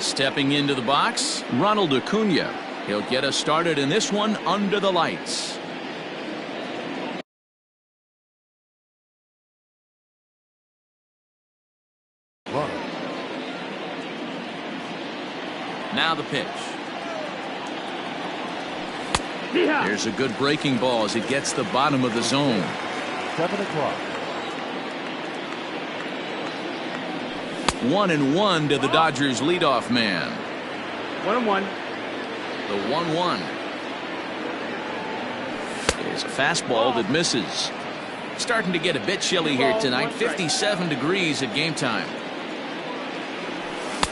Stepping into the box, Ronald Acuna. He'll get us started in this one under the lights. Now the pitch. There's a good breaking ball as it gets the bottom of the zone. 7 o'clock. 1-1 to the Dodgers leadoff man. 1-1. The 1-1 is a fastball that misses. Starting to get a bit chilly here tonight. 57 degrees at game time.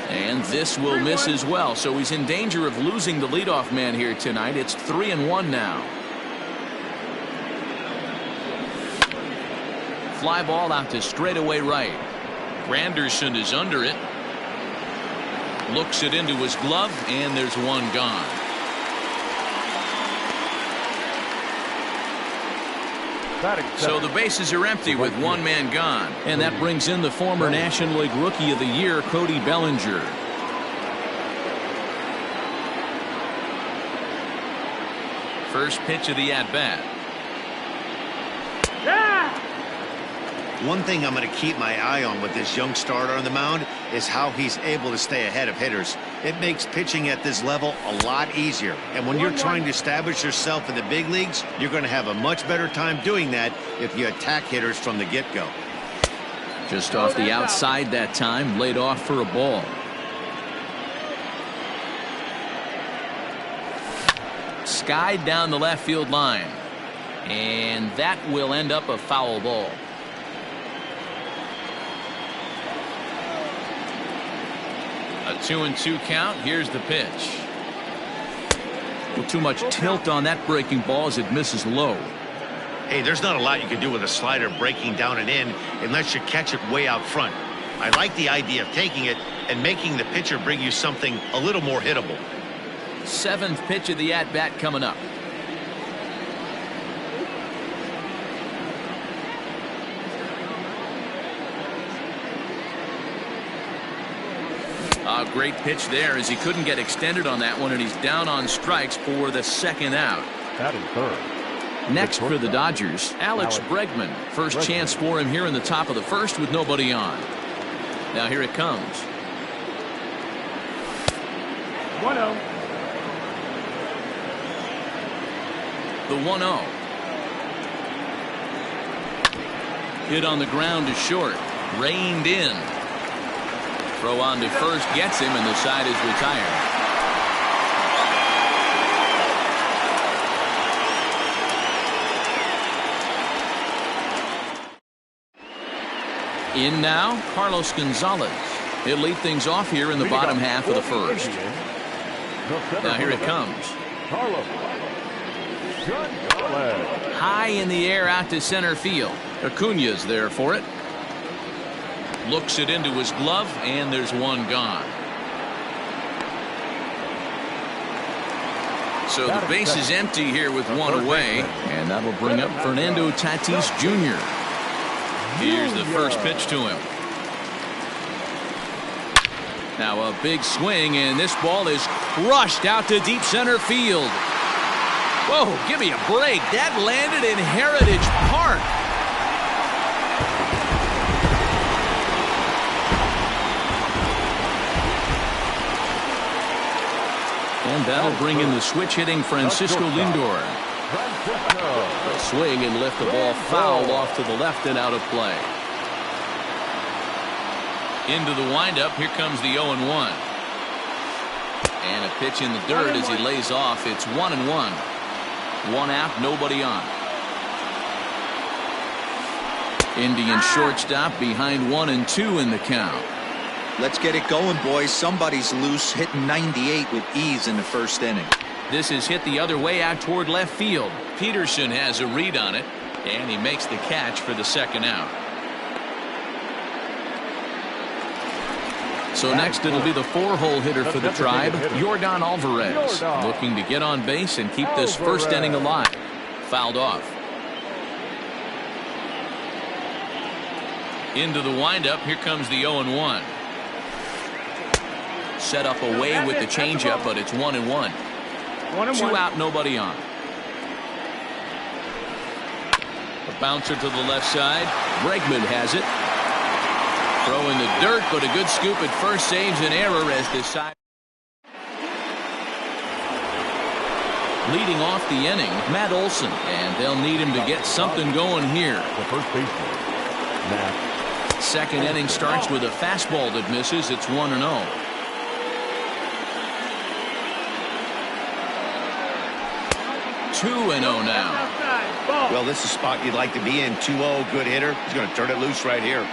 And this will miss as well, so he's in danger of losing the leadoff man here tonight. It's 3-1 now. Fly ball out to straightaway right. Granderson is under it. Looks it into his glove, and there's one gone. So the bases are empty with one man gone. And that brings in the former National League Rookie of the Year, Cody Bellinger. First pitch of the at-bat. One thing I'm going to keep my eye on with this young starter on the mound is how he's able to stay ahead of hitters. It makes pitching at this level a lot easier. And when you're trying to establish yourself in the big leagues, you're going to have a much better time doing that if you attack hitters from the get-go. Just off the outside that time, laid off for a ball. Skied down the left field line. And that will end up a foul ball. A 2-2 count. Here's the pitch. Well, too much tilt on that breaking ball as it misses low. Hey, there's not a lot you can do with a slider breaking down and in unless you catch it way out front. I like the idea of taking it and making the pitcher bring you something a little more hittable. Seventh pitch of the at-bat coming up. A great pitch there as he couldn't get extended on that one, and he's down on strikes for the second out. That is third. Next for the Dodgers, Alex Bregman. First chance for him here in the top of the first with nobody on. Now here it comes. 1-0. The 1-0. Hit on the ground to short. Reined in. Throw on to first gets him, and the side is retired. In now, Carlos Gonzalez. He'll lead things off here in the bottom half of the first. Now here it comes. High in the air out to center field. Acuna's there for it. Looks it into his glove, and there's one gone. So the base is empty here with one away, and that'll bring up Fernando Tatis Jr. Here's the first pitch to him. Now a big swing, and this ball is crushed out to deep center field. Whoa, give me a break. That landed in Heritage Park. And that'll bring in the switch-hitting Francisco Lindor. A swing and lift the ball foul off to the left and out of play. Into the windup. Here comes the 0-1. And a pitch in the dirt as he lays off. It's 1-1. One out, nobody on. Indian shortstop behind 1-2 in the count. Let's get it going, boys. Somebody's loose, hitting 98 with ease in the first inning. This is hit the other way out toward left field. Peterson has a read on it, and he makes the catch for the second out. So next it'll be the four-hole hitter for the Tribe, Yordan Alvarez, looking to get on base and keep this first inning alive. Fouled off. Into the windup. Here comes the 0-1. Set up away with the changeup, but it's 1-1. 1-1. 2 out, nobody on. A bouncer to the left side. Bregman has it. Throw in the dirt, but a good scoop at first saves an error as the side. Leading off the inning, Matt Olson, and they'll need him to get something going here. The first baseman, Matt. Second inning starts with a fastball that misses. It's 1-0. Two and 0 now. Well, this is a spot you'd like to be in. 2-0, good hitter. He's going to turn it loose right here.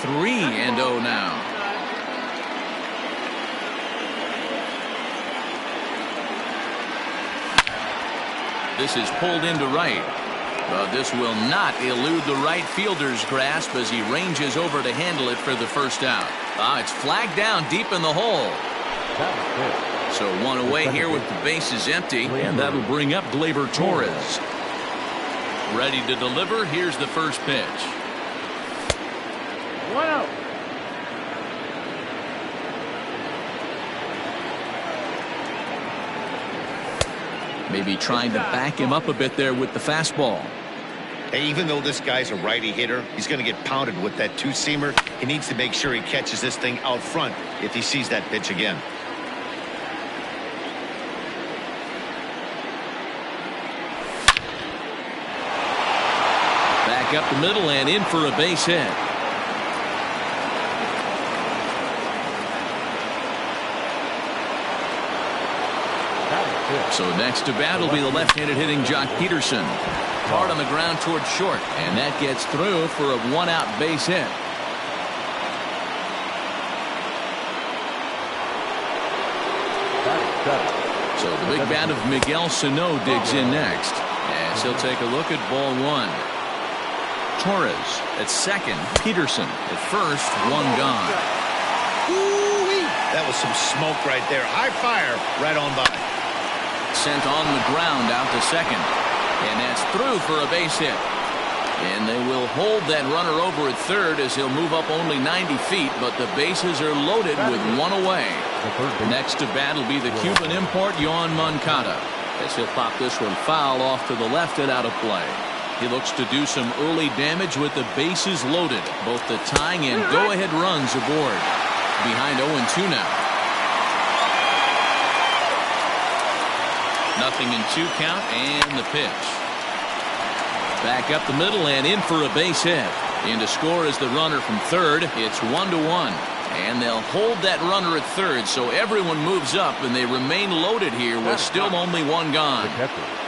3-0 now. This is pulled into right. But this will not elude the right fielder's grasp as he ranges over to handle it for the first out. It's flagged down deep in the hole. So one away here with the bases empty, and that'll bring up Gleyber Torres. Ready to deliver. Here's the first pitch. 1-0. Maybe trying to back him up a bit there with the fastball. Hey, even though this guy's a righty hitter, he's going to get pounded with that two-seamer. He needs to make sure he catches this thing out front if he sees that pitch again. Back up the middle and in for a base hit. So next to bat will be the left-handed hitting Jock Peterson. Hard on the ground towards short, and that gets through for a one-out base hit. So the big bat of Miguel Sano digs in next, as he'll take a look at ball one. Torres at second, Peterson at first, one gone. Ooh-wee. That was some smoke right there. High fire right on by. Sent on the ground out to second, and that's through for a base hit. And they will hold that runner over at third as he'll move up only 90 feet, but the bases are loaded with one away. Next to bat will be the Cuban import Yoan Moncada, as he'll pop this one foul off to the left and out of play. He looks to do some early damage with the bases loaded, both the tying and go-ahead runs aboard. Behind 0-2 now. Nothing in 2 count, and the pitch. Back up the middle and in for a base hit. In to score is the runner from third. It's 1-1. And they'll hold that runner at third, so everyone moves up, and they remain loaded here with still only one gone.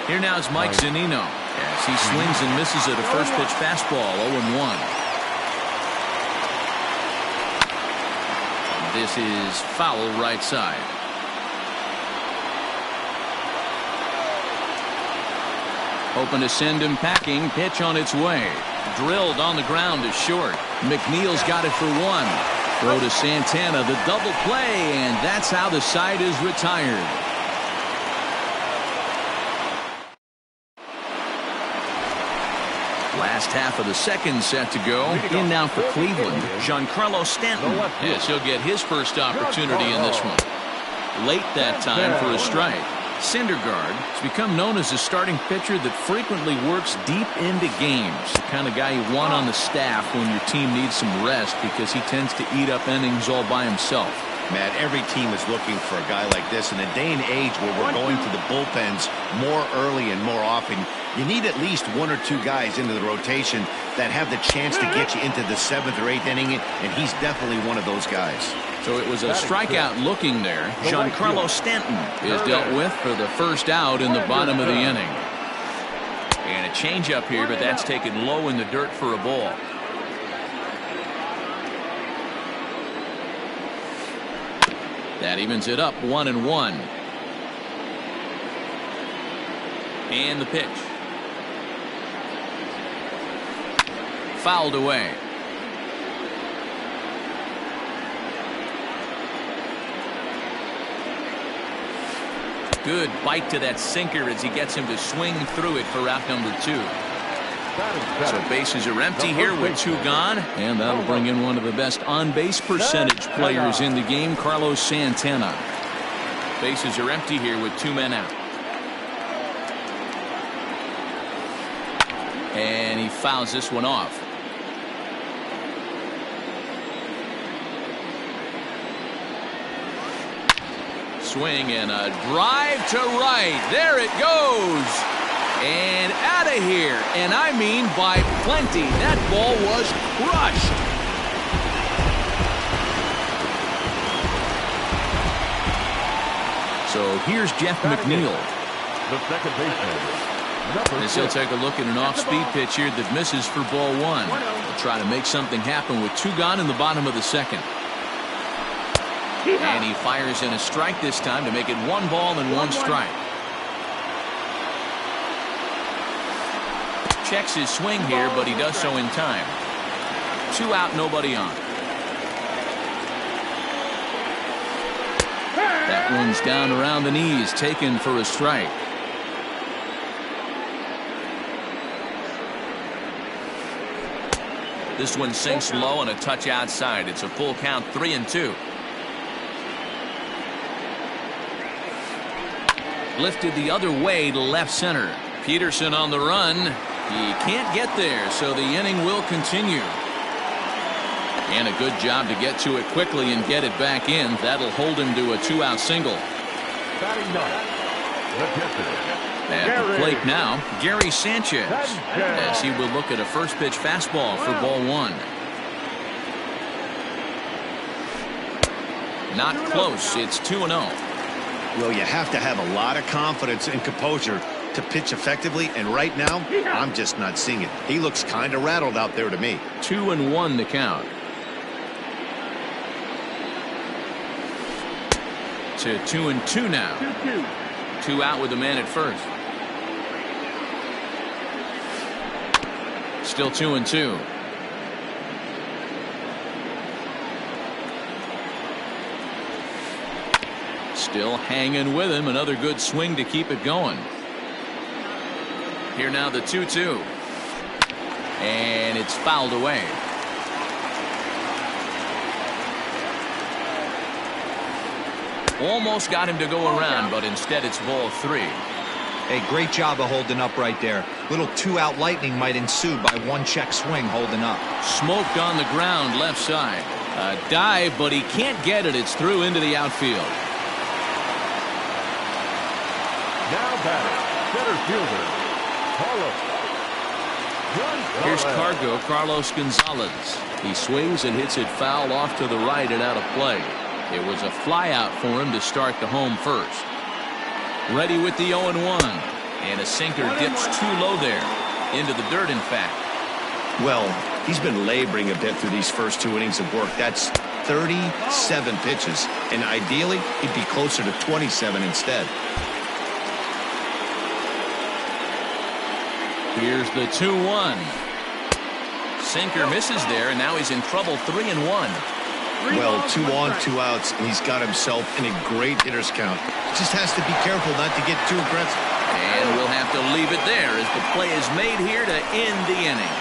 Here now is Mike Zunino as he swings and misses at a first pitch fastball, 0-1. This is foul right side. Hoping to send him packing. Pitch on its way. Drilled on the ground to short. McNeil's got it for one. Throw to Santana, the double play, and that's how the side is retired. Last half of the second set to go. In now for Cleveland, Giancarlo Stanton, as he'll get his first opportunity in this one. Late that time for a strike. Syndergaard has become known as a starting pitcher that frequently works deep into games. The kind of guy you want on the staff when your team needs some rest because he tends to eat up innings all by himself. Matt, every team is looking for a guy like this. In a day and age where we're going to the bullpens more early and more often, you need at least 1 or 2 guys into the rotation that have the chance to get you into the 7th or 8th inning, and he's definitely one of those guys. So it was a strikeout looking there. Giancarlo Stanton is dealt with for the first out in the bottom of the inning. And a changeup here, but that's taken low in the dirt for a ball. That evens it up 1-1. And the pitch. Fouled away. Good bite to that sinker as he gets him to swing through it for out number 2. So bases are empty here with 2 gone, and that'll bring in one of the best on-base percentage players in the game, Carlos Santana. Bases are empty here with 2 men out. And he fouls this one off. Swing and a drive to right. There it goes. And out of here. And I mean by plenty. That ball was crushed. So here's Jeff McNeil. The second baseman. As he'll take a look at an off-speed pitch here that misses for ball 1. He'll try to make something happen with 2 gone in the bottom of the second. And he fires in a strike this time to make it 1 ball and 1 strike. Checks his swing here, but he does so in time. 2 out, nobody on. That one's down around the knees, taken for a strike. This one sinks low and a touch outside. It's a full count, 3-2. Lifted the other way to left center. Peterson on the run. He can't get there, so the inning will continue. And a good job to get to it quickly and get it back in. That'll hold him to a 2-out single. At the plate now, Gary Sanchez, as he will look at a first pitch fastball for ball 1. Not close. It's 2-0. Well, you have to have a lot of confidence and composure to pitch effectively, and right now, I'm just not seeing it. He looks kind of rattled out there to me. 2-1 the count. To 2-2 now. 2 out with the man at first. Still 2-2. Still hanging with him. Another good swing to keep it going. Here now the 2-2. And it's fouled away. Almost got him to go around, but instead it's ball 3. Hey, great job of holding up right there. Little 2-out lightning might ensue by 1 check swing holding up. Smoked on the ground left side. A dive, but he can't get it. It's through into the outfield. Now batting, center fielder, Carlos. Here's Cargo, Carlos Gonzalez. He swings and hits it foul off to the right and out of play. It was a fly out for him to start the home first. Ready with the 0-1. And a sinker dips too low there. Into the dirt, in fact. Well, he's been laboring a bit through these first 2 innings of work. That's 37 pitches. And ideally, he'd be closer to 27 instead. Here's the 2-1. Sinker misses there, and now he's in trouble. 3-1. Well, 2 on, 2 outs, and he's got himself in a great hitter's count. Just has to be careful not to get too aggressive. And we'll have to leave it there as the play is made here to end the inning.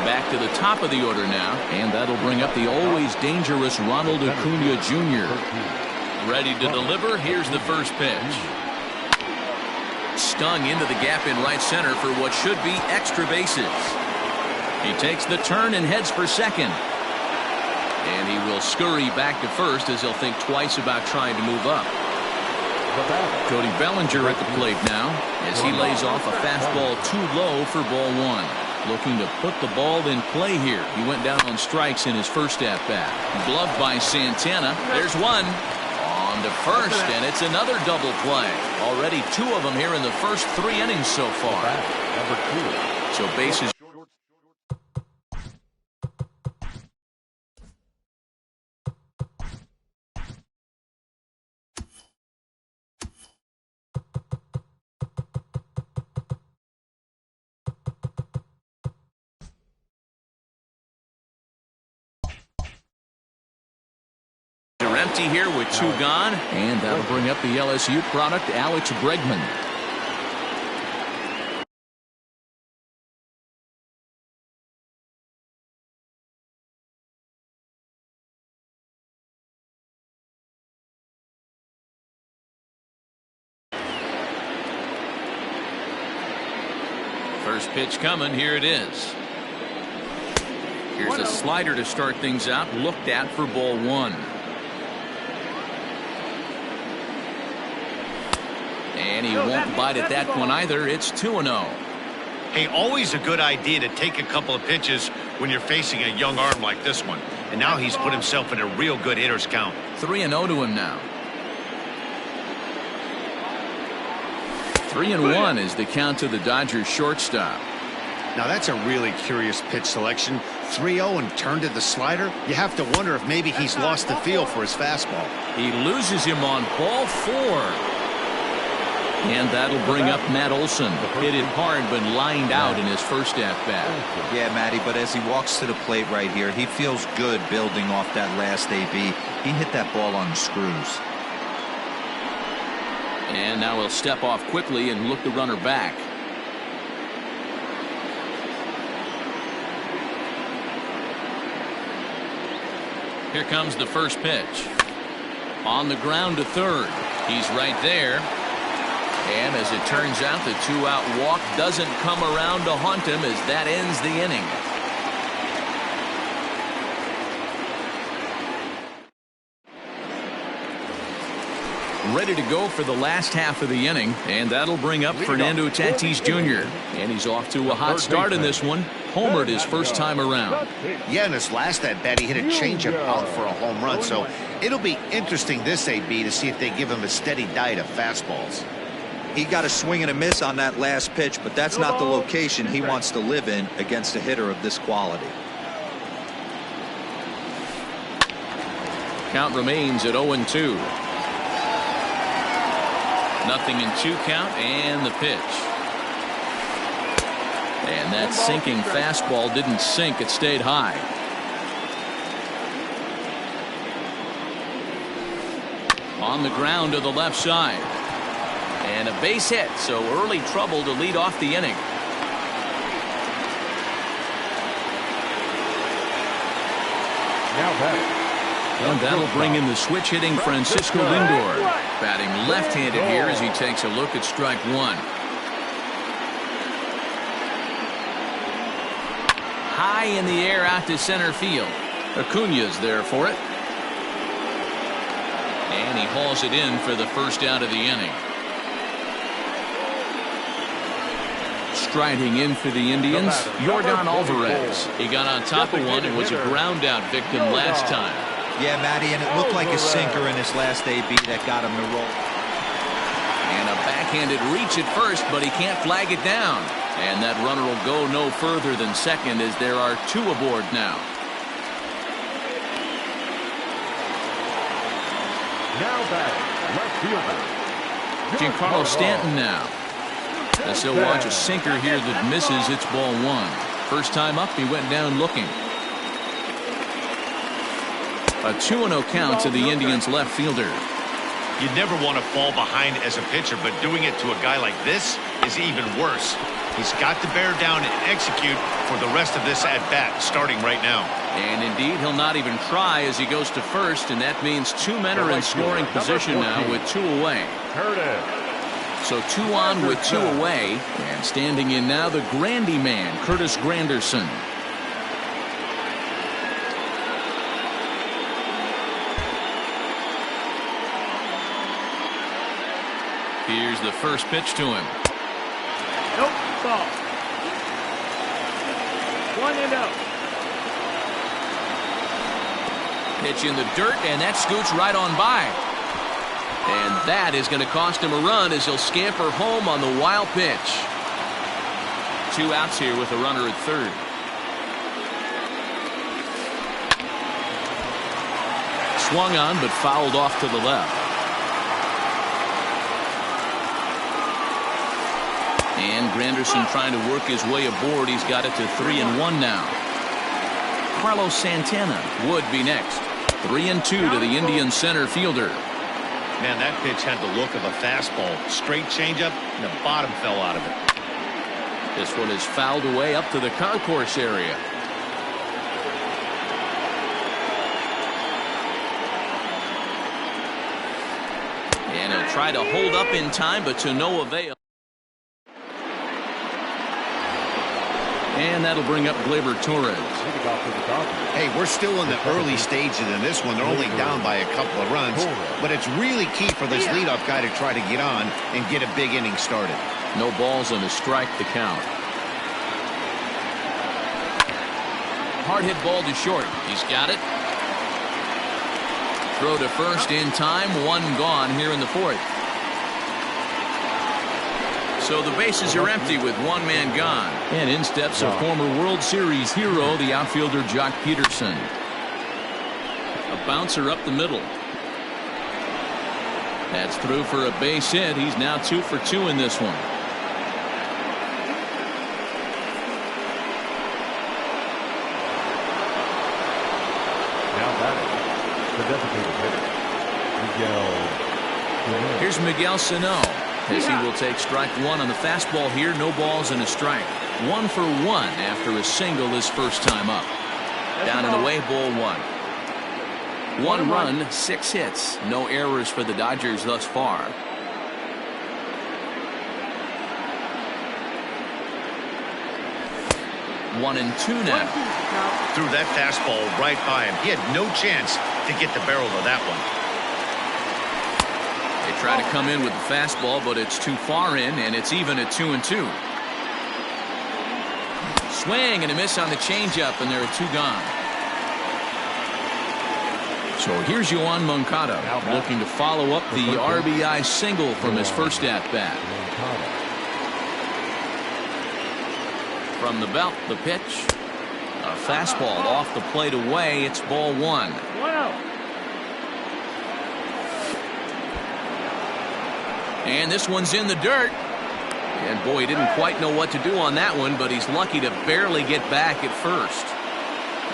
Back to the top of the order now, and that'll bring up the always dangerous Ronald Acuna Jr. Ready to deliver. Here's the first pitch. Stung into the gap in right center for what should be extra bases. He takes the turn and heads for second. And he will scurry back to first as he'll think twice about trying to move up. Cody Bellinger at the plate now as he lays off a fastball too low for ball 1. Looking to put the ball in play here. He went down on strikes in his first at-bat. Gloved by Santana. There's one. On to first, and it's another double play. Already 2 of them here in the first 3 innings so far. So bases. empty here with 2 gone, and that'll bring up the LSU product, Alex Bregman. First pitch coming. Here it is. Here's a slider to start things out. Looked at for ball 1. And he won't bite at that one either. It's 2-0. Hey, always a good idea to take a couple of pitches when you're facing a young arm like this one. And now he's put himself in a real good hitter's count. 3-0 to him now. 3-1 is the count to the Dodgers shortstop. Now that's a really curious pitch selection. 3-0 and turned to the slider. You have to wonder if maybe he's lost the feel for his fastball. He loses him on ball 4. And that'll bring up Matt Olson. Hit it hard but lined out in his first at-bat. Yeah, Matty, but as he walks to the plate right here, he feels good building off that last AB. He hit that ball on the screws. And now he'll step off quickly and look the runner back. Here comes the first pitch. On the ground to third. He's right there. And as it turns out, the 2-out walk doesn't come around to haunt him as that ends the inning. Ready to go for the last half of the inning, and that'll bring up Fernando Tatis Jr. And he's off to a hot start in this one. Homered his first time around. Yeah, in his last at-bat, he hit a changeup out for a home run. So it'll be interesting this AB to see if they give him a steady diet of fastballs. He got a swing and a miss on that last pitch, but that's not the location he wants to live in against a hitter of this quality. Count remains at 0-2. Nothing in 2 count, and the pitch. And that sinking fastball didn't sink. It stayed high. On the ground to the left side. And a base hit, so early trouble to lead off the inning. Now batting. And that'll bring in the switch hitting Francisco Lindor. Batting left-handed here as he takes a look at strike 1. High in the air out to center field. Acuña's there for it. And he hauls it in for the first out of the inning. Striding in for the Indians, Yordan Alvarez. He got on top of one and was a ground out victim last time. Yeah, Matty, and it looked like a sinker in his last AB that got him to roll. And a backhanded reach at first, but he can't flag it down. And that runner will go no further than second as there are 2 aboard now. Now batting. Left fielder. Giancarlo Stanton now. As he'll watch a sinker here that misses. It's ball 1. First time up, he went down looking. A 2-0 count to the Indians left fielder. You never want to fall behind as a pitcher, but doing it to a guy like this is even worse. He's got to bear down and execute for the rest of this at-bat, starting right now. And indeed, he'll not even try as he goes to first, and that means 2 men are in scoring position now with 2 away. So 2 on with 2 away, and standing in now the Grandy man, Curtis Granderson. Here's the first pitch to him. Nope, ball. 1-0. Pitch in the dirt, and that scoots right on by. And that is going to cost him a run as he'll scamper home on the wild pitch. 2 outs here with a runner at third. Swung on, but fouled off to the left. And Granderson trying to work his way aboard. He's got it to 3-1 now. Carlos Santana would be next. 3-2 to the Indian center fielder. Man, that pitch had the look of a fastball. Straight changeup, and the bottom fell out of it. This one is fouled away up to the concourse area. And he'll try to hold up in time, but to no avail. And that'll bring up Gleyber Torres. Hey, we're still in the early stages in this one. They're only down by a couple of runs, but it's really key for this leadoff guy to try to get on and get a big inning started. No balls and a strike to count. Hard hit ball to short. He's got it. Throw to first in time. One gone here in the fourth. So the bases are empty with one man gone. And in steps a former World Series hero, the outfielder Jock Peterson. A bouncer up the middle. That's through for a base hit. He's now 2 for 2 in this one. Now batting, the designated hitter, Miguel. Here's Miguel Sano, as he will take strike one on the fastball here. No balls and a strike. 1 for 1 after a single his first time up. Down and away, ball 1. 1 run, 6 hits. No errors for the Dodgers thus far. One and two now. Threw that fastball right by him. He had no chance to get the barrel of that one. They try to come in with the fastball, but it's too far in, and it's even at 2 and 2. Swing and a miss on the changeup, and there are 2 gone. So here's Yoan Moncada looking to follow up the RBI single from his first at bat. From the belt, the pitch. A fastball off the plate away. It's ball 1. And this one's in the dirt. And boy, he didn't quite know what to do on that one, but he's lucky to barely get back at first.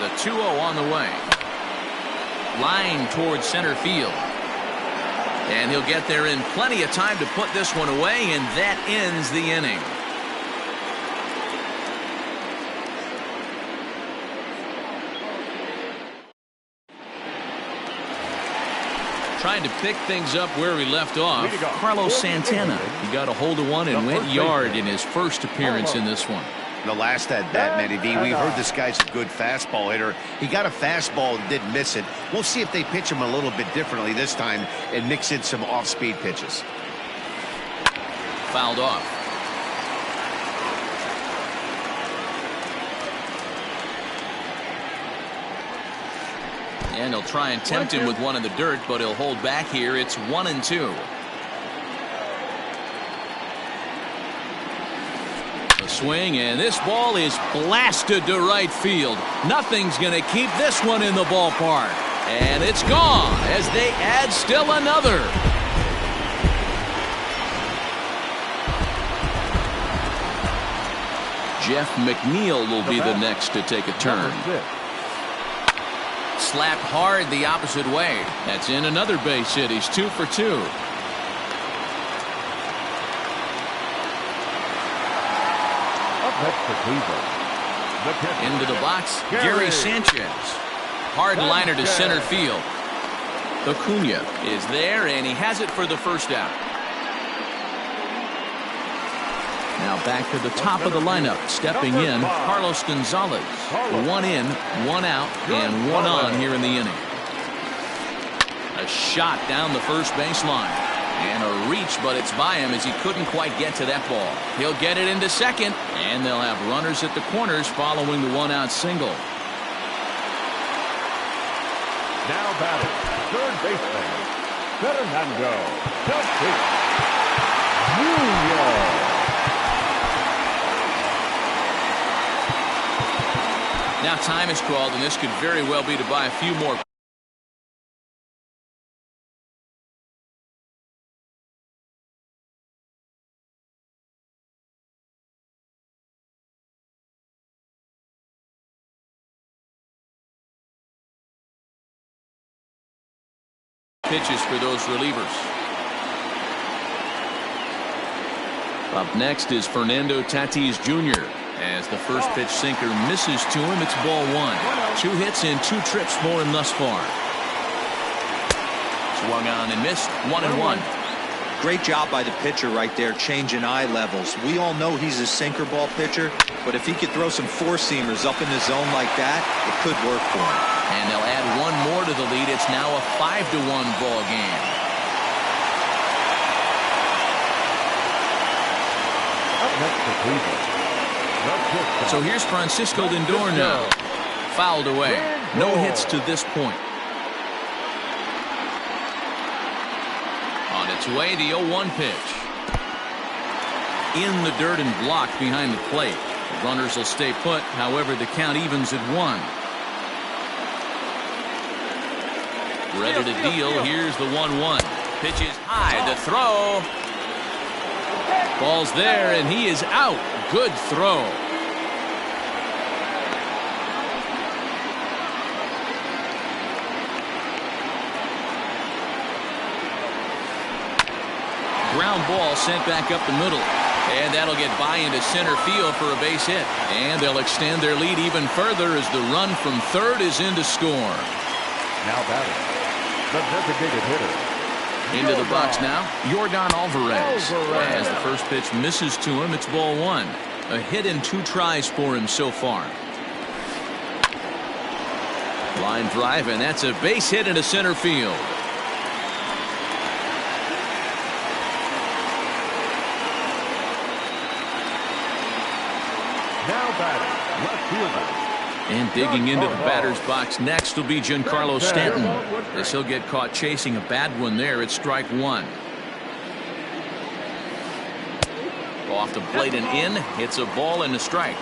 The 2-0 on the way. Line towards center field. And he'll get there in plenty of time to put this one away, and that ends the inning. Trying to pick things up where we left off. Carlos Santana. He got a hold of one and went yard in his first appearance in this one. The last at bat, Matty V, we heard this guy's a good fastball hitter. He got a fastball and didn't miss it. We'll see if they pitch him a little bit differently this time and mix in some off-speed pitches. Fouled off. And he'll try and tempt him with one in the dirt, but he'll hold back here. It's 1 and 2. A swing, and this ball is blasted to right field. Nothing's going to keep this one in the ballpark. And it's gone as they add still another. Jeff McNeil will be the next to take a turn. Slapped hard the opposite way. That's in another base hit. He's 2 for 2. Up next for Cleveland, Into the box, Gary Sanchez. Hard liner to center field. Acuna is there, and he has it for the first out. Now back to the top of the lineup. Stepping in, Carlos Gonzalez. 1 in, 1 out, and 1 on here in the inning. A shot down the first baseline. And a reach, but it's by him as he couldn't quite get to that ball. He'll get it into second, and they'll have runners at the corners following the 1-out single. now batting, third baseman, Fernando Tatis Jr. Now time is called, and this could very well be to buy a few more pitches for those relievers. Up next is Fernando Tatis Jr. As the first pitch sinker misses to him, it's ball one. 2 hits and 2 trips for him thus far. Swung on and missed. 1-1. Great job by the pitcher right there, changing eye levels. We all know he's a sinker ball pitcher, but if he could throw some four-seamers up in the zone like that, it could work for him. And they'll add one more to the lead. It's now a 5-1 ball game. Up next to Cleveland. So here's Francisco Lindor now. Fouled away. No hits to this point. On its way, the 0-1 pitch. In the dirt and blocked behind the plate. Runners will stay put. However, the count evens at 1. Ready to deal. Here's the 1-1. Pitch is high. The throw. Ball's there, and he is out. Good throw. Ground ball sent back up the middle. And that'll get by into center field for a base hit. And they'll extend their lead even further as the run from third is in to score. Now batting, the designated hitter. Into the box now, Yordan Alvarez. As the first pitch misses to him, it's ball one. A hit in 2 tries for him so far. Line drive, and that's a base hit into center field. Now batting, left fielder. And digging into the batter's box next will be Giancarlo Stanton. As he'll get caught chasing a bad one there. It's strike 1. Off the plate and in. Hits a ball and a strike.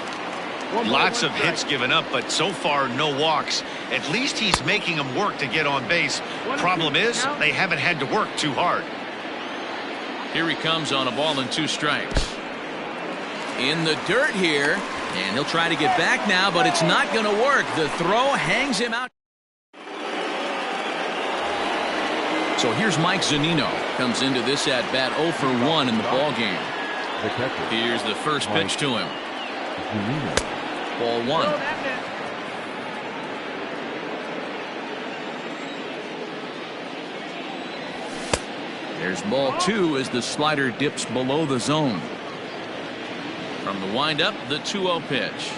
Lots of hits given up, but so far no walks. At least he's making them work to get on base. Problem is, they haven't had to work too hard. Here he comes on a ball and 2 strikes. In the dirt here, and he'll try to get back now, but it's not going to work. The throw hangs him out. So here's Mike Zunino. Comes into this at bat 0 for 1 in the ball game. Here's the first pitch to him. Ball 1. There's ball 2 as the slider dips below the zone. From the windup, the 2-0 pitch.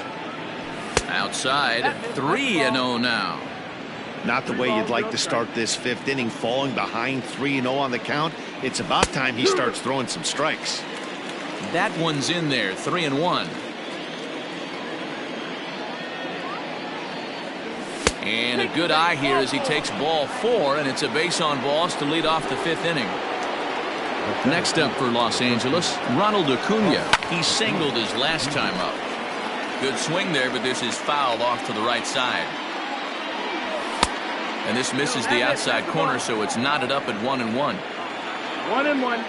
Outside, 3-0 now. Not the way you'd like to start this 5th inning, falling behind 3-0 on the count. It's about time he starts throwing some strikes. That one's in there, 3-1. And a good eye here as he takes ball 4, and it's a base on balls to lead off the 5th inning. Next up for Los Angeles, Ronald Acuna. He singled his last time up. Good swing there, but this is fouled off to the right side. And this misses the outside corner, so it's knotted up at 1-1. 1-1.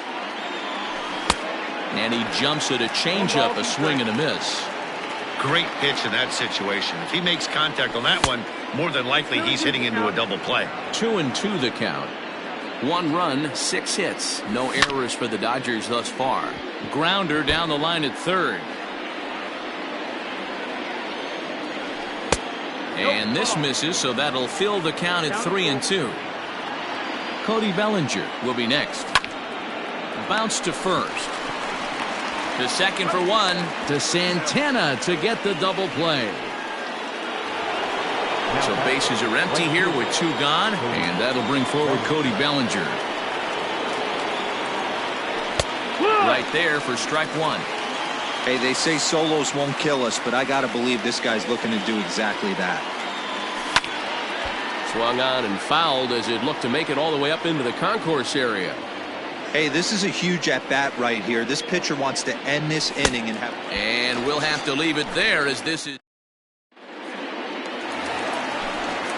And he jumps at a changeup, a swing and a miss. Great pitch in that situation. If he makes contact on that one, more than likely he's hitting into a double play. 2-2 the count. 1 run, 6 hits. No errors for the Dodgers thus far. Grounder down the line at third. And this misses, so that'll fill the count at 3-2. Cody Bellinger will be next. Bounce to first. To second for 1. To Santana to get the double play. So bases are empty here with 2 gone, and that'll bring forward Cody Bellinger. Right there for strike 1. Hey, they say solos won't kill us, but I got to believe this guy's looking to do exactly that. Swung on and fouled as it looked to make it all the way up into the concourse area. Hey, this is a huge at-bat right here. This pitcher wants to end this inning and have... And we'll have to leave it there as this is...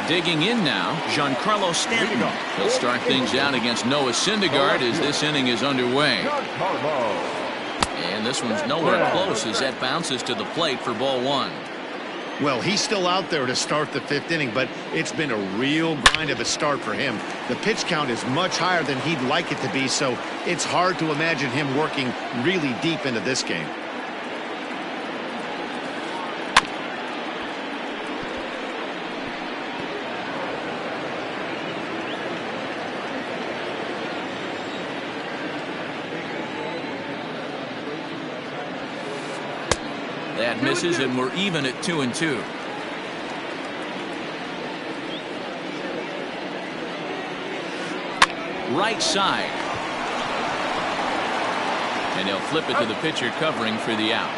Digging in now, Giancarlo Stanton. He'll start things out against Noah Syndergaard as this inning is underway. And this one's nowhere close as that bounces to the plate for ball 1. Well, he's still out there to start the 5th inning, but it's been a real grind of a start for him. The pitch count is much higher than he'd like it to be, so it's hard to imagine him working really deep into this game. That misses, and we're even at 2-2. Right side. And he'll flip it to the pitcher covering for the out.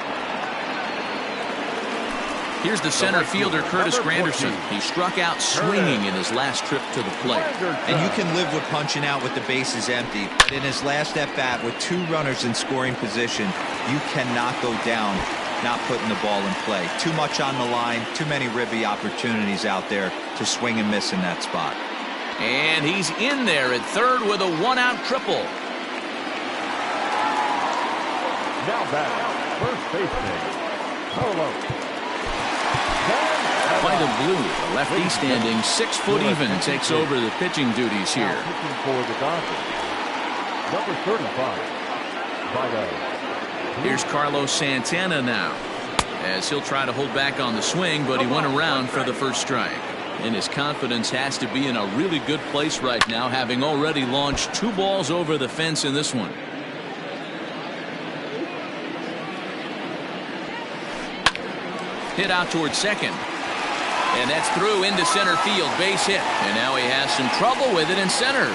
Here's the center fielder, Curtis Granderson. He struck out swinging in his last trip to the plate. And you can live with punching out with the bases empty, but in his last at-bat with 2 runners in scoring position, you cannot go down not putting the ball in play. Too much on the line, too many ribby opportunities out there to swing and miss in that spot. And he's in there at third with a 1-out triple. Now back, first baseman, Polo. By the blue, the lefty standing 6 foot even takes over the pitching duties here. Pitching for the Dodgers, number 35, Vito. Here's Carlos Santana now, as he'll try to hold back on the swing, but he went around for the first strike. And his confidence has to be in a really good place right now, having already launched 2 balls over the fence in this one. Hit out towards second. And that's through into center field, base hit. And now he has some trouble with it in center.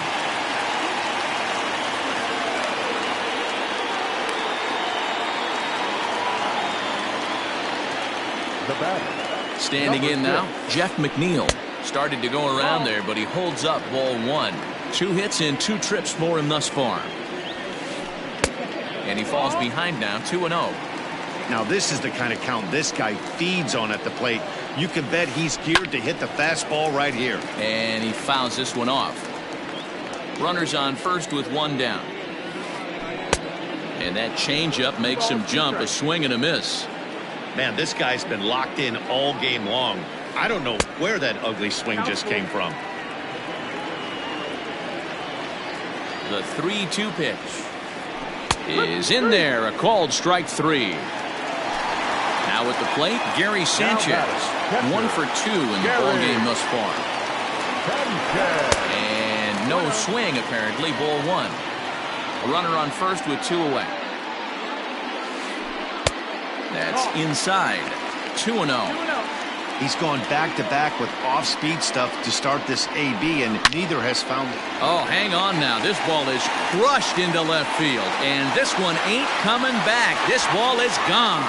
The batter. Standing in now, Jeff McNeil. Started to go around there, but he holds up ball 1. 2 hits in 2 trips for him thus far. And he falls behind now, 2-0. Now this is the kind of count this guy feeds on at the plate. You can bet he's geared to hit the fastball right here. And he fouls this one off. Runners on first with 1 down. And that changeup makes him jump, a swing and a miss. Man, this guy's been locked in all game long. I don't know where that ugly swing just came from. The 3-2 pitch is in there, a called strike 3. Now at the plate, Gary Sanchez. 1 for 2 in the ball game thus far. And no swing apparently, ball 1. A runner on first with 2 away. That's inside. 2-0. He's gone back-to-back with off-speed stuff to start this AB, and neither has found it. Oh, hang on now. This ball is crushed into left field, and this one ain't coming back. This ball is gone.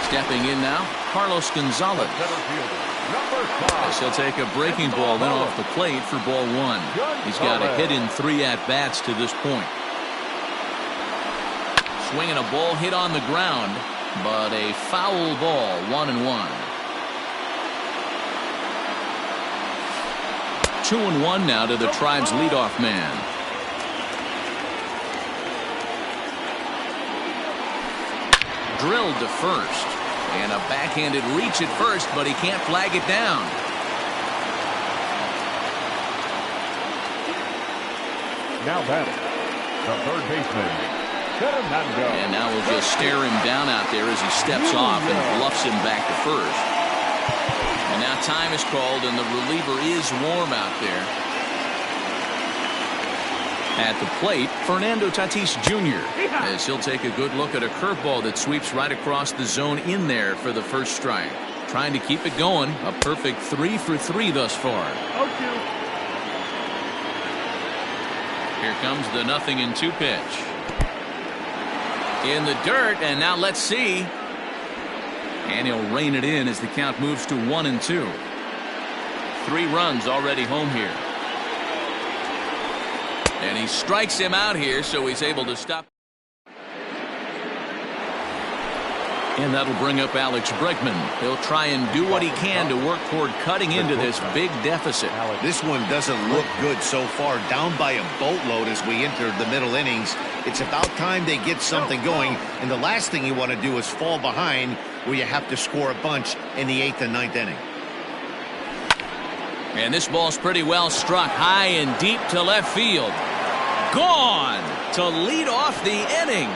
Stepping in now, Carlos Gonzalez. As he'll take a breaking ball then off the plate for ball 1. He's got a hit in 3 at-bats to this point. Swinging a ball hit on the ground, but a foul ball, 1-1. 2-1 now to the Tribe's leadoff man. Drilled to first. And a backhanded reach at first, but he can't flag it down. Now batting, the third baseman, Fernando. And now we'll just stare him down out there as he steps off and bluffs him back to first. And now time is called, and the reliever is warm out there. At the plate, Fernando Tatis Jr. as he'll take a good look at a curveball that sweeps right across the zone in there for the first strike. Trying to keep it going. A perfect 3 for 3 thus far. Here comes the 0-2 pitch. In the dirt, and now let's see. And he'll rein it in as the count moves to 1-2. 3 runs already home here. And he strikes him out here, so he's able to stop. And that'll bring up Alex Bregman. He'll try and do what he can to work toward cutting into this big deficit. This one doesn't look good so far. Down by a boatload as we enter the middle innings. It's about time they get something going. And the last thing you want to do is fall behind where you have to score a bunch in the 8th and 9th inning. And this ball's pretty well struck high and deep to left field. Gone to lead off the inning.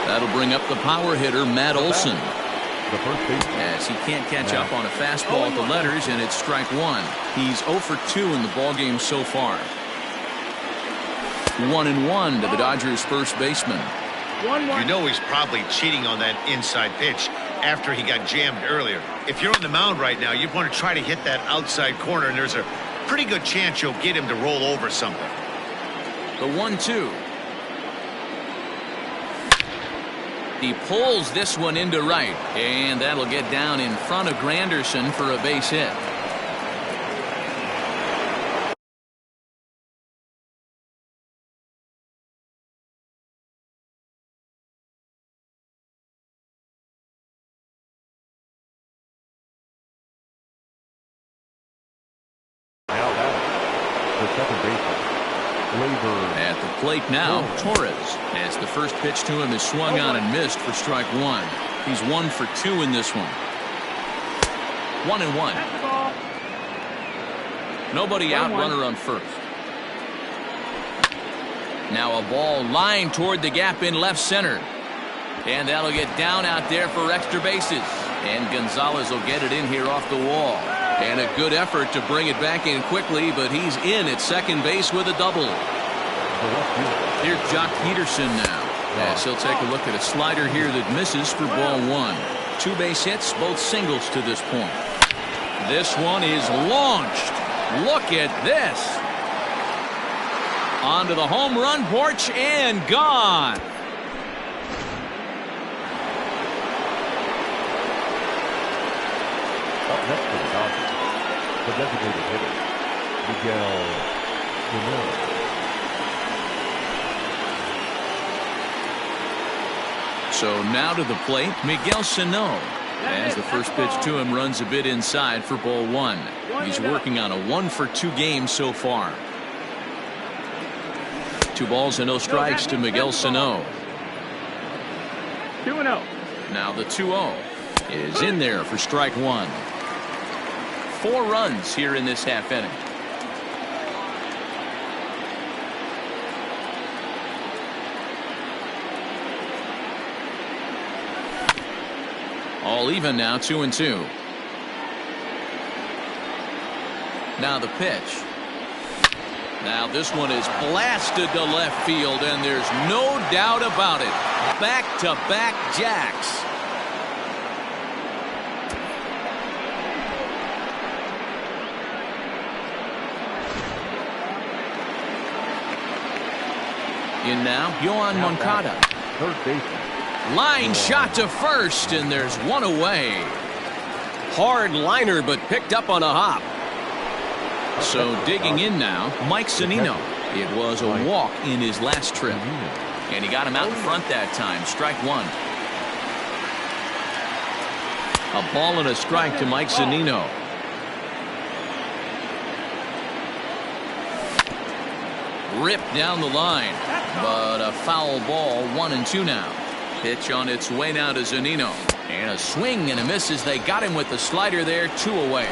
That'll bring up the power hitter, Matt Olson. As he can't catch up on a fastball at the letters, and it's strike one. He's 0 for 2 in the ballgame so far. 1-1 to the Dodgers' first baseman. You know he's probably cheating on that inside pitch after he got jammed earlier. If you're on the mound right now, you want to try to hit that outside corner, and there's a pretty good chance you'll get him to roll over something. The 1-2. He pulls this one into right, and that'll get down in front of Granderson for a base hit. At the plate now, Torres, as the first pitch to him is swung on and missed for strike one. He's 1 for 2 in this one. 1-1. Nobody out, runner on first. Now a ball lined toward the gap in left center. And that'll get down out there for extra bases. And Gonzalez will get it in here off the wall. And a good effort to bring it back in quickly, but he's in at second base with a double. Here's Jock Peterson now, as he'll take a look at a slider here that misses for ball one. 2 base hits, both singles to this point. This one is launched. Look at this. Onto the home run porch and gone. Up next to the Dodgers, the designated hitter, Miguel Sano. So now to the plate, Miguel Sano. As the first pitch to him runs a bit inside for ball one. He's working on a 1 for 2 game so far. 2 balls and no strikes to Miguel Sano. 2-0. Now the 2-0 is in there for strike one. 4 runs here in this half inning. All even now, 2-2. Now the pitch. Now this one is blasted to left field, and there's no doubt about it. Back-to-back jacks. In now, Yohan Moncada. Third baseman. Line shot to first, and there's one away. Hard liner, but picked up on a hop. So digging in now, Mike Zunino. It was a walk in his last trip. And he got him out in front that time. Strike one. A ball and a strike to Mike Zunino. Ripped down the line. But a foul ball, 1-2 now. Pitch on its way now to Zunino. And a swing and a miss as they got him with the slider there, 2 away.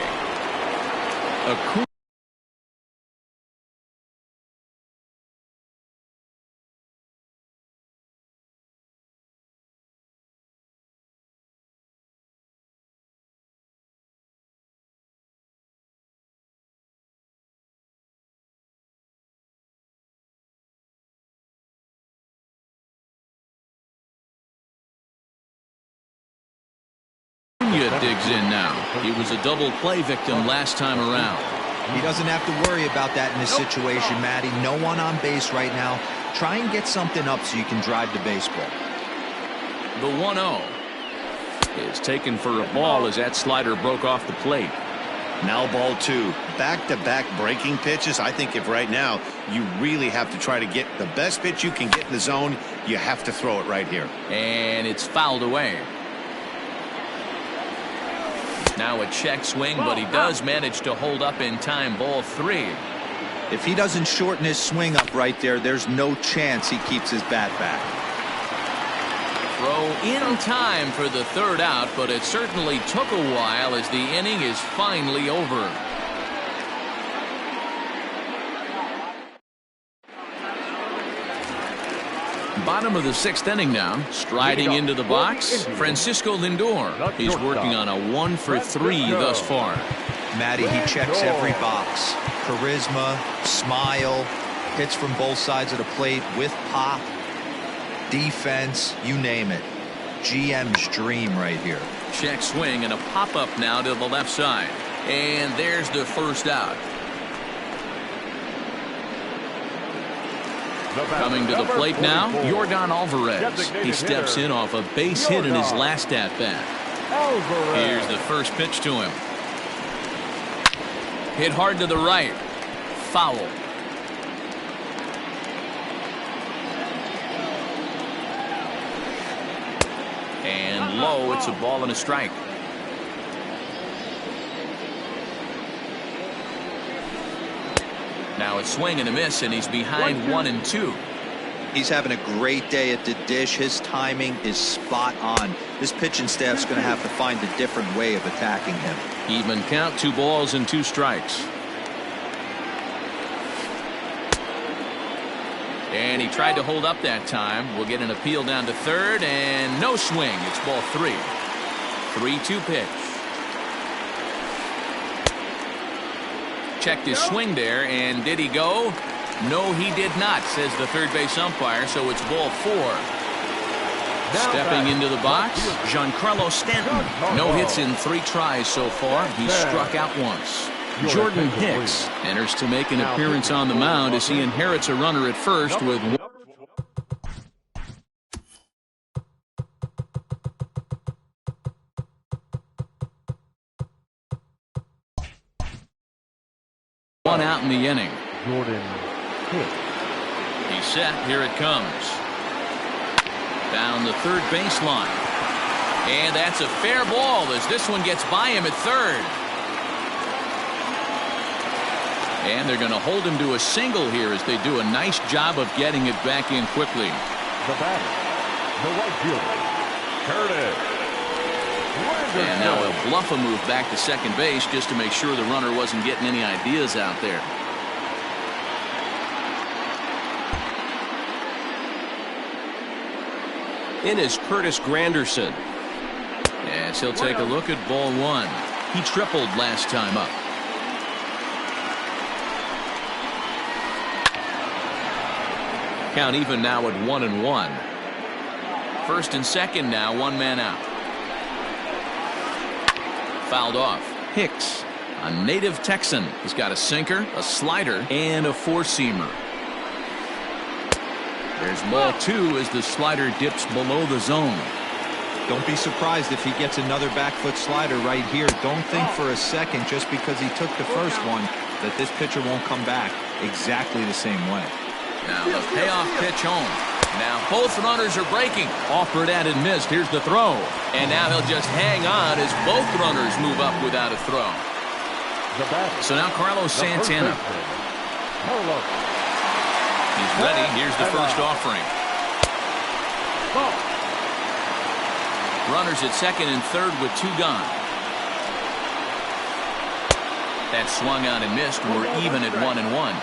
Digs in now. He was a double play victim last time around. He doesn't have to worry about that in this situation, Matty. No one on base right now. Try and get something up so you can drive the baseball. The 1-0 is taken for a ball as that slider broke off the plate. Now ball 2. Back-to-back breaking pitches. I think if right now you really have to try to get the best pitch you can get in the zone, you have to throw it right here. And it's fouled away. Now a check swing, but he does manage to hold up in time. Ball 3. If he doesn't shorten his swing up right there, there's no chance he keeps his bat back. Throw in time for the third out, but it certainly took a while as the inning is finally over. Bottom of the 6th inning now. Striding into the box, Francisco Lindor. He's working on a 1-for-3 thus far. Matty, he checks every box. Charisma, smile, hits from both sides of the plate with pop, defense, you name it. GM's dream right here. Check swing and a pop-up now to the left side. And there's the first out. Coming to the plate now, Yordan Alvarez. He steps in off a base hit in his last at-bat. Here's the first pitch to him. Hit hard to the right. Foul. And low, it's a ball and a strike. Now a swing and a miss, and he's behind 1-2. He's having a great day at the dish. His timing is spot on. This pitching staff's going to have to find a different way of attacking him. Even count, 2 balls and 2 strikes. And he tried to hold up that time. We'll get an appeal down to third, and no swing. It's ball 3. 3-2 pitch. Checked his swing there, and did he go? No, he did not, says the third base umpire, so it's ball 4. Stepping into the box, Giancarlo Stanton. No hits in 3 tries so far. He's struck out once. Jordan Hicks enters to make an appearance on the mound as he inherits a runner at first with one out in the inning. Jordan Hicks. He's set. Here it comes. Down the third baseline. And that's a fair ball as this one gets by him at third. And they're going to hold him to a single here as they do a nice job of getting it back in quickly. The batter, the right fielder, Curtis. And now he'll bluff a move back to second base just to make sure the runner wasn't getting any ideas out there. In is Curtis Granderson. Yes, he'll take a look at ball 1. He tripled last time up. Count even now at 1-1. First and second now, 1 man out. Fouled off. Hicks, a native Texan. He's got a sinker, a slider, and a 4-seamer. There's ball 2 as the slider dips below the zone. Don't be surprised if he gets another back foot slider right here. Don't think for a second just because he took the first one that this pitcher won't come back exactly the same way. Now the payoff pitch home. Now both runners are breaking. Offered at and missed. Here's the throw. And now he'll just hang on as both runners move up without a throw. So now Carlos Santana. He's ready. Here's the first offering. Runners at second and third with 2 gone. That swung on and missed. We're even at 1-1.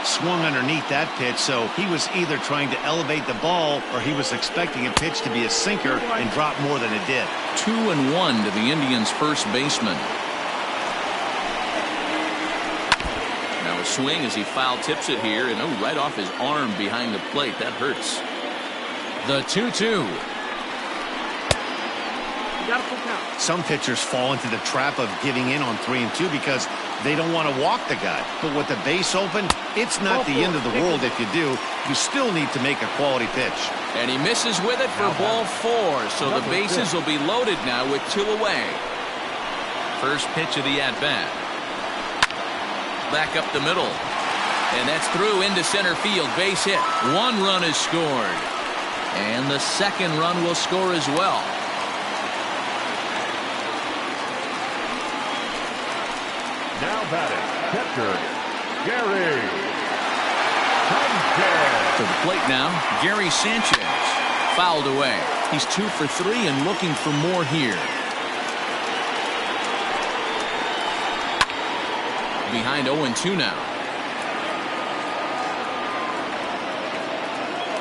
Swung underneath that pitch, so he was either trying to elevate the ball or he was expecting a pitch to be a sinker and drop more than it did. 2-1 to the Indians' first baseman. Now a swing as he foul tips it here, and right off his arm behind the plate. That hurts. The 2-2. Some pitchers fall into the trap of giving in on 3-2 because they don't want to walk the guy. But with the base open, it's not the end of the world if you do. You still need to make a quality pitch. And he misses with it for ball 4. So the bases will be loaded now with 2 away. First pitch of the at-bat. Back up the middle. And that's through into center field. Base hit. One run is scored. And the second run will score as well. Now batting, catcher, Gary Sanchez. To the plate now, Gary Sanchez. Fouled away. He's 2 for 3 and looking for more here. Behind 0-2 now.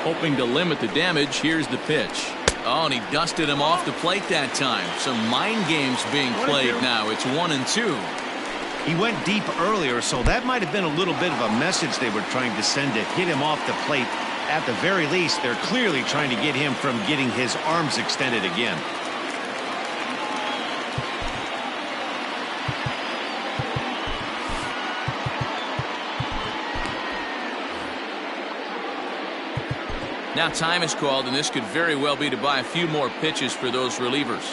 Hoping to limit the damage. Here's the pitch. Oh, and he dusted him off the plate that time. Some mind games being played now. It's 1-2. He went deep earlier, so that might have been a little bit of a message they were trying to send to hit him off the plate. At the very least, they're clearly trying to get him from getting his arms extended again. Now time is called, and this could very well be to buy a few more pitches for those relievers.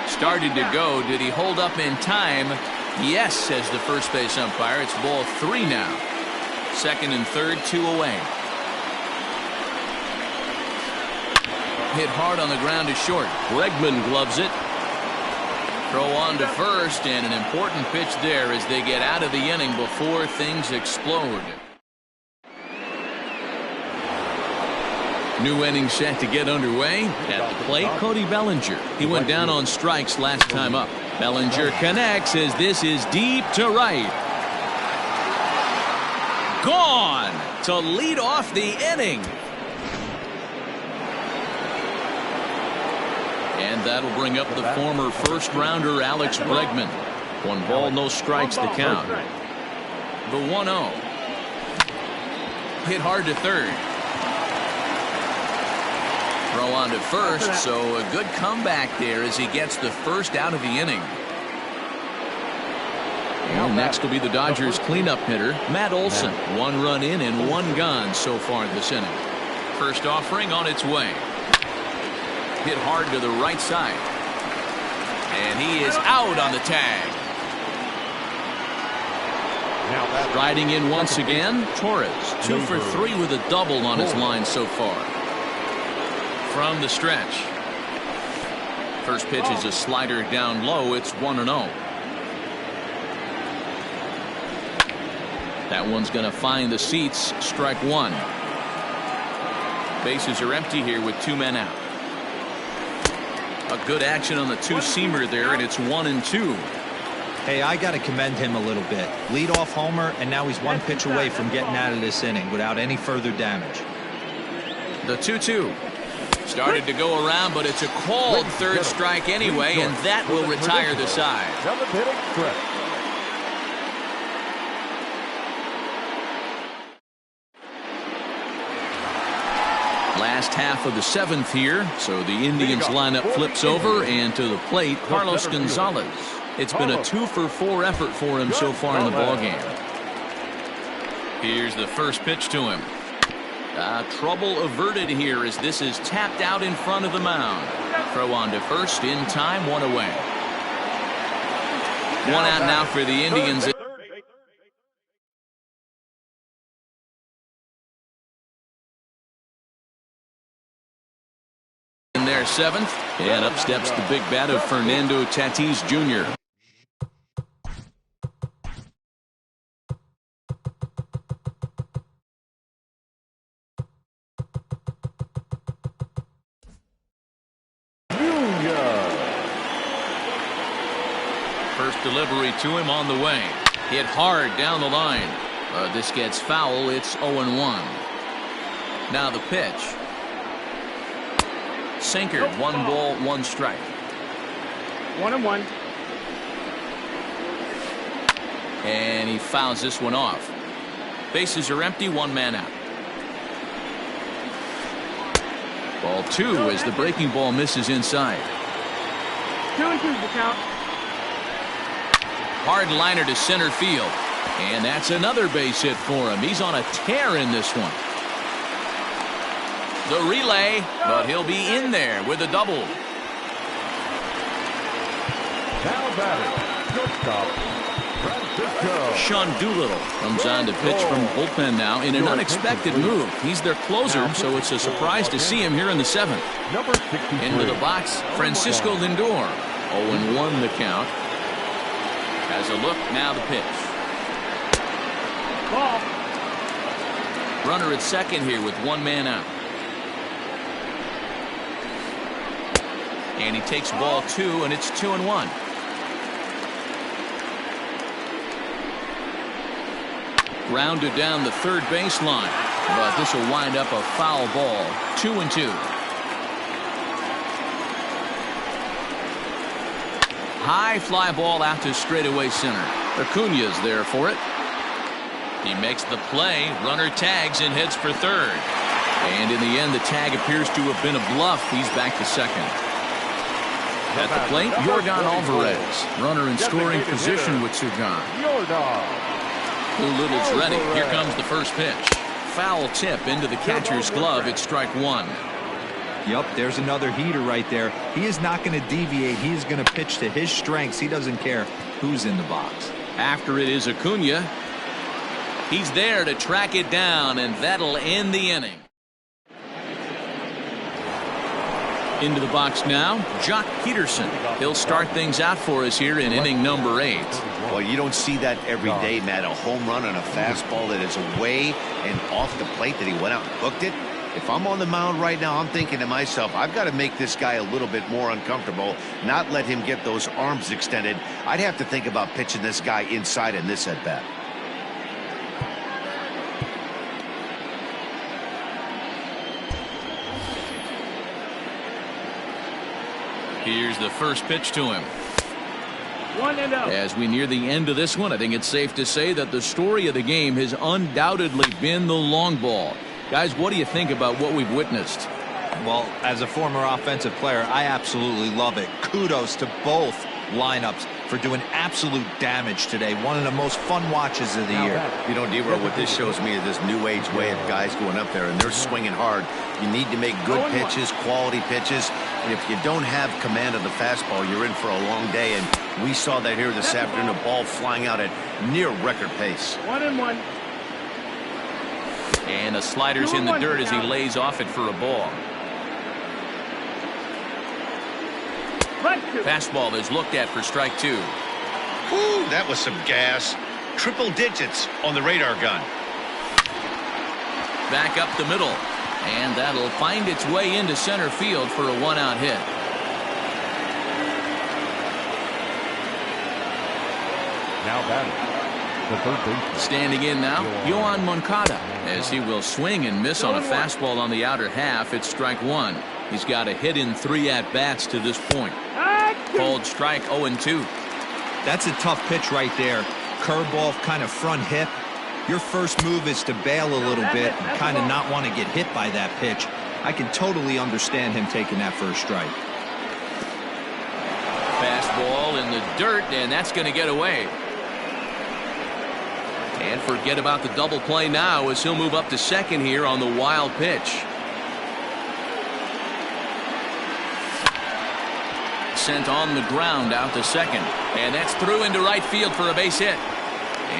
Started to go. Did he hold up in time? Yes, says the first base umpire. It's ball 3 now. Second and third, 2 away. Hit hard on the ground to short. Bregman gloves it. Throw on to first, and an important pitch there as they get out of the inning before things explode. New inning set to get underway. At the plate, Cody Bellinger. He went down on strikes last time up. Bellinger connects as this is deep to right. Gone to lead off the inning. And that'll bring up the former first-rounder Alex Bregman. 1 ball, no strikes to count. The 1-0. Hit hard to third. Throw on to first, so a good comeback there as he gets the first out of the inning. And next will be the Dodgers cleanup hitter, Matt Olson. 1 run in and 1 gone so far this inning. First offering on its way. Hit hard to the right side. And he is out on the tag. Riding in once again, Torres. 2 for 3 with a double on his line so far. From the stretch. First pitch is a slider down low. It's 1-0. That one's going to find the seats. Strike 1. Bases are empty here with 2 men out. A good action on the 2-seamer there, and it's 1-2. Hey, I got to commend him a little bit. Lead-off homer, and now he's 1 pitch away from getting out of this inning without any further damage. The 2-2. Started to go around, but it's a called third strike anyway, and that will retire the side. Last half of the 7th here, so the Indians lineup flips over, and to the plate, Carlos Gonzalez. It's been a 2 for 4 effort for him so far in the ballgame. Here's the first pitch to him. Trouble averted here as this is tapped out in front of the mound. Throw on to first in time, 1 away. 1 out now for the Indians. In their 7th, and up steps the big bat of Fernando Tatis Jr. First delivery to him on the way. Hit hard down the line. This gets foul. It's 0-1. Now the pitch. Sinker. 1 ball, 1 strike. 1-1. And he fouls this one off. Bases are empty. 1 man out. Ball 2 as the breaking ball misses inside. 2-2 the count. Hard liner to center field. And that's another base hit for him. He's on a tear in this one. The relay, but he'll be in there with a double. Now batting, shortstop, Francisco. Sean Doolittle comes on to pitch from bullpen now in an unexpected move. He's their closer, so it's a surprise to see him here in the 7th. Number 63. Into the box, Francisco Lindor. 0-1 the count. Has a look, now the pitch. Ball. Runner at second here with one man out. And he takes ball 2, and it's 2-1. Grounded down the third baseline, but this will wind up a foul ball. 2-2. High fly ball out to straightaway center. Acuña's there for it. He makes the play. Runner tags and heads for third. And in the end, the tag appears to have been a bluff. He's back to second. At the plate, Yordan Alvarez. Runner in scoring position with Sugan. Doolittle's ready. Here comes the first pitch. Foul tip into the catcher's glove. It's strike 1. Yup, there's another heater right there. He is not going to deviate. He's going to pitch to his strengths. He doesn't care who's in the box. After it is Acuña. He's there to track it down, and that'll end the inning. Into the box now, Jock Peterson. He'll start things out for us here in inning number 8. Well, you don't see that every day, Matt. A home run on a fastball that is away and off the plate that he went out and hooked it. If I'm on the mound right now, I'm thinking to myself, I've got to make this guy a little bit more uncomfortable, not let him get those arms extended. I'd have to think about pitching this guy inside in this at-bat. Here's the first pitch to him. 1-0. As we near the end of this one, I think it's safe to say that the story of the game has undoubtedly been the long ball. Guys, what do you think about what we've witnessed? Well, as a former offensive player, I absolutely love it. Kudos to both lineups for doing absolute damage today. One of the most fun watches of the year. You know, D-Row, what this shows me is this new age way of guys going up there and they're swinging hard. You need to make good pitches, quality pitches. And if you don't have command of the fastball, you're in for a long day. And we saw that here this afternoon, a ball flying out at near record pace. 1-1. And a slider's in the dirt as he lays off it for a ball. Fastball is looked at for strike 2. Ooh, that was some gas. Triple digits on the radar gun. Back up the middle. And that'll find its way into center field for a one-out hit. Now batting, the third baseman. Standing in now, Yoan Moncada, as he will swing and miss on a fastball on the outer half. It's strike 1. He's got a hit in 3 at-bats to this point. Called strike 0-2. That's a tough pitch right there. Curveball, kind of front hip. Your first move is to bail a little bit and kind of not want to get hit by that pitch. I can totally understand him taking that first strike. Fastball in the dirt, and that's going to get away. And forget about the double play now as he'll move up to second here on the wild pitch. Sent on the ground out to second. And that's through into right field for a base hit.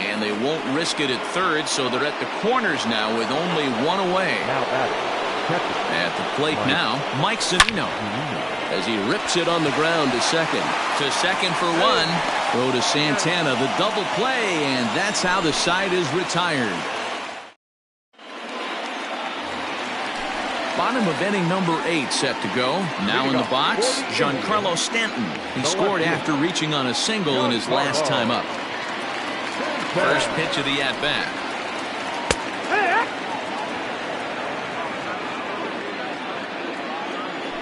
And they won't risk it at third, so they're at the corners now with only one away. Now batting, At the plate now, Mike Zunino. As he rips it on the ground to second. To second for one. Throw to Santana, the double play, and that's how the side is retired. Bottom of inning number 8 set to go. Now in the box, Giancarlo Stanton. He scored after reaching on a single in his last time up. First pitch of the at-bat.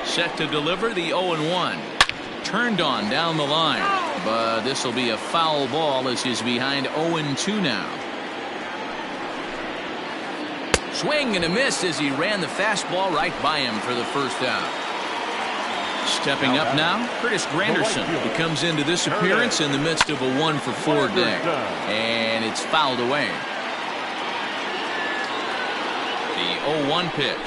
Set to deliver the 0-1. Turned on down the line. But this will be a foul ball as he's behind 0-2 now. Swing and a miss as he ran the fastball right by him for the first out. Stepping up now, Curtis Granderson. He comes into this appearance in the midst of a 1-for-4 day. And it's fouled away. The 0-1 pitch.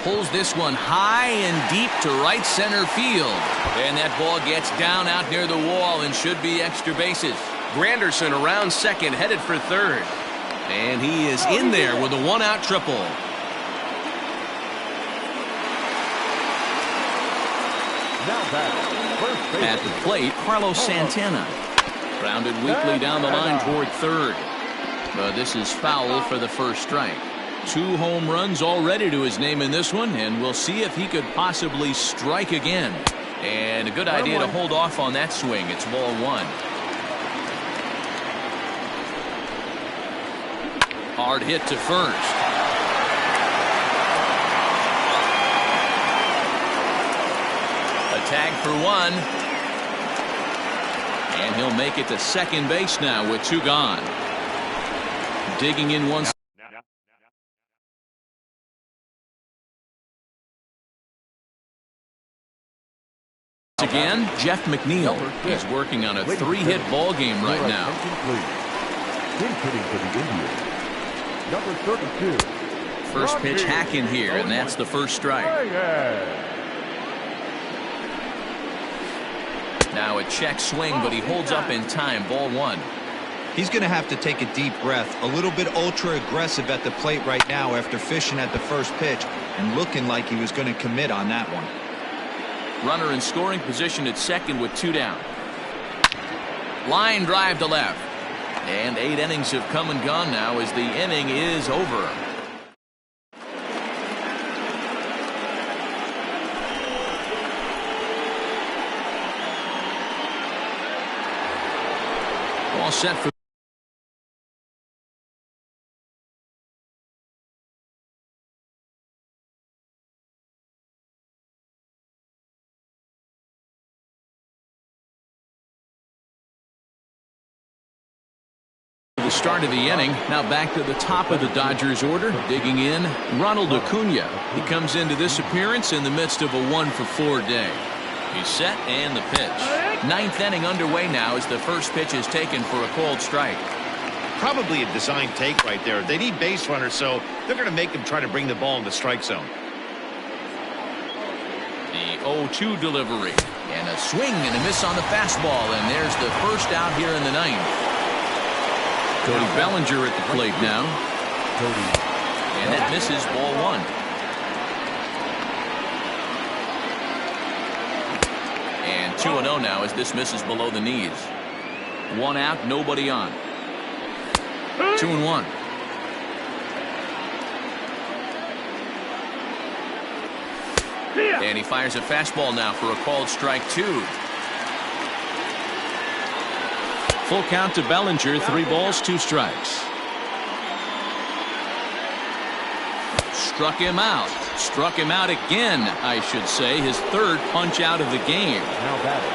Pulls this one high and deep to right center field. And that ball gets down out near the wall and should be extra bases. Granderson around second, headed for third. And he is in there with a one-out triple. Now batting, first base. At the plate, Carlos Santana. Grounded weakly down the line toward third. But this is foul for the first strike. 2 home runs already to his name in this one, and we'll see if he could possibly strike again. And a good idea to hold off on that swing. It's ball 1. Hard hit to first. A tag for 1. And he'll make it to second base now with 2 gone. Digging in once again, Jeff McNeil. He's working on a 3-hit ball game right now. Big hitting for the Indians. Number 32. First pitch hacking here, and that's the first strike. Now a check swing, but he holds up in time. Ball 1. He's going to have to take a deep breath. A little bit ultra aggressive at the plate right now after fishing at the first pitch and looking like he was going to commit on that one. Runner in scoring position at second with 2 down. Line drive to left. And 8 innings have come and gone now as the inning is over. All set for the start of the inning. Now back to the top of the Dodgers order. Digging in, Ronald Acuna. He comes into this appearance in the midst of a 1-for-4 day. He's set and the pitch. 9th inning underway now as the first pitch is taken for a called strike. Probably a design take right there. They need base runners, so they're going to make him try to bring the ball in the strike zone. The 0-2 delivery. And a swing and a miss on the fastball. And there's the first out here in the 9th. Cody Bellinger at the plate now. And that misses ball 1. And 2-0 now as this misses below the knees. 1 out, nobody on. 2-1. And he fires a fastball now for a called strike 2. Full count to Bellinger, 3 balls, 2 strikes. Struck him out. Struck him out again, I should say. His 3rd punch out of the game. Now batting,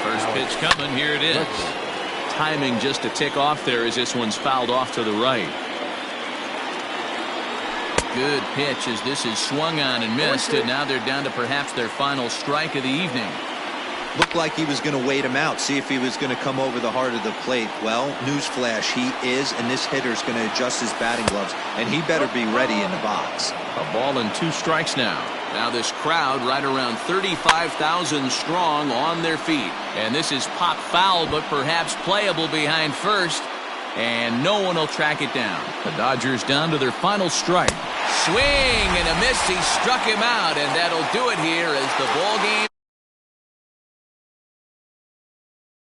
First pitch coming. Here it is. Timing just a tick off there as this one's fouled off to the right. Good pitch as this is swung on and missed. And now they're down to perhaps their final strike of the evening. Looked like he was going to wait him out, see if he was going to come over the heart of the plate. Well, newsflash, he is, and this hitter's going to adjust his batting gloves, and he better be ready in the box. A ball and 2 strikes now. Now this crowd right around 35,000 strong on their feet. And this is pop foul, but perhaps playable behind first. And no one will track it down. The Dodgers down to their final strike. Swing and a miss. He struck him out, and that'll do it here as the ball game